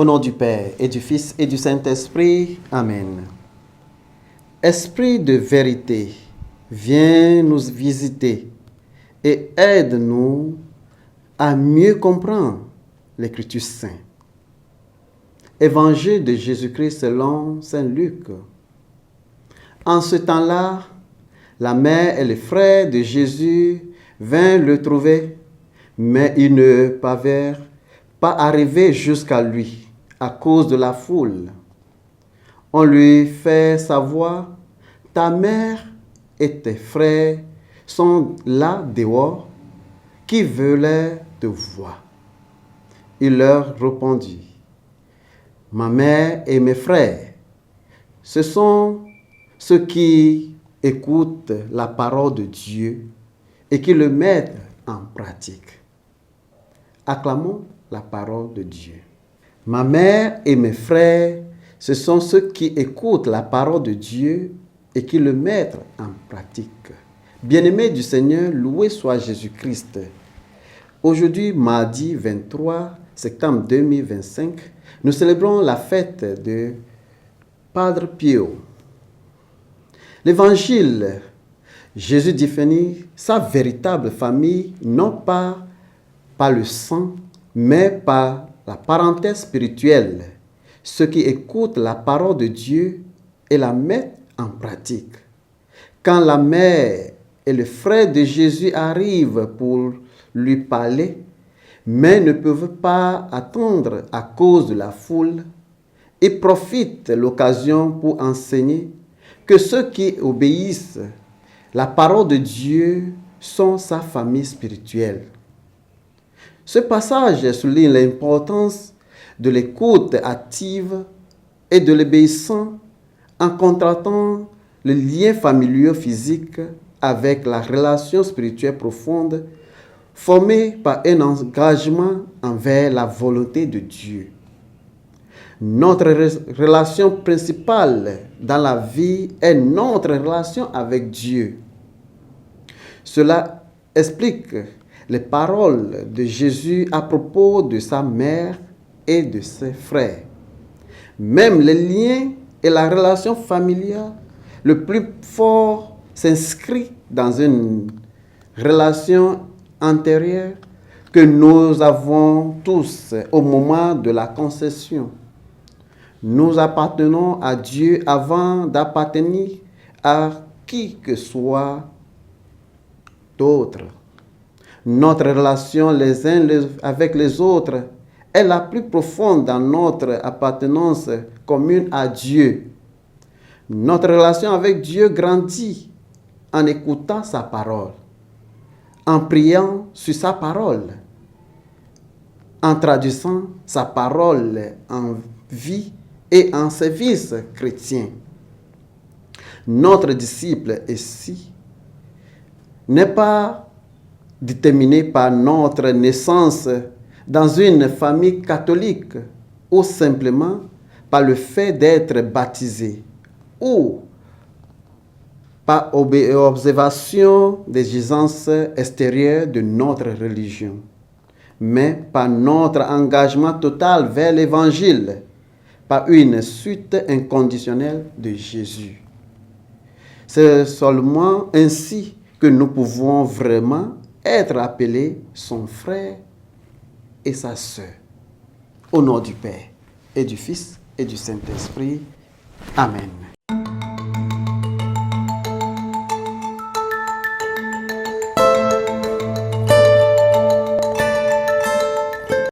Au nom du Père et du Fils et du Saint-Esprit. Amen. Esprit de vérité, viens nous visiter et aide-nous à mieux comprendre l'Écriture sainte. Évangile de Jésus-Christ selon Saint Luc. En ce temps-là, la mère et les frères de Jésus vinrent le trouver, mais ils ne parvinrent pas arriver jusqu'à lui à cause de la foule. On lui fait savoir, ta mère et tes frères sont là dehors, qui veulent te voir. Il leur répondit, ma mère et mes frères, ce sont ceux qui écoutent la parole de Dieu et qui le mettent en pratique. Acclamons la parole de Dieu. Ma mère et mes frères, ce sont ceux qui écoutent la parole de Dieu et qui le mettent en pratique. Bien-aimés du Seigneur, loué soit Jésus-Christ. Aujourd'hui, mardi 23 septembre 2025, nous célébrons la fête de Padre Pio. L'Évangile, Jésus définit sa véritable famille non pas par le sang, mais par la parenté spirituelle, ceux qui écoutent la parole de Dieu et la mettent en pratique. Quand la mère et le frère de Jésus arrivent pour lui parler, mais ne peuvent pas attendre à cause de la foule, ils profitent de l'occasion pour enseigner que ceux qui obéissent la parole de Dieu sont sa famille spirituelle. Ce passage souligne l'importance de l'écoute active et de l'obéissance en contrastant le lien familial physique avec la relation spirituelle profonde formée par un engagement envers la volonté de Dieu. Notre relation principale dans la vie est notre relation avec Dieu. Cela explique les paroles de Jésus à propos de sa mère et de ses frères. Même les liens et la relation familiale le plus fort s'inscrit dans une relation antérieure que nous avons tous au moment de la conception. Nous appartenons à Dieu avant d'appartenir à qui que soit d'autre. Notre relation les uns avec les autres est la plus profonde dans notre appartenance commune à Dieu. Notre relation avec Dieu grandit en écoutant sa parole, en priant sur sa parole, en traduisant sa parole en vie et en service chrétien. Notre disciple ici n'est pas déterminé par notre naissance dans une famille catholique ou simplement par le fait d'être baptisé ou par observation des exigences extérieures de notre religion, mais par notre engagement total vers l'Évangile, par une suite inconditionnelle de Jésus. C'est seulement ainsi que nous pouvons vraiment être appelés son frère et sa sœur. Au nom du Père et du Fils et du Saint-Esprit. Amen.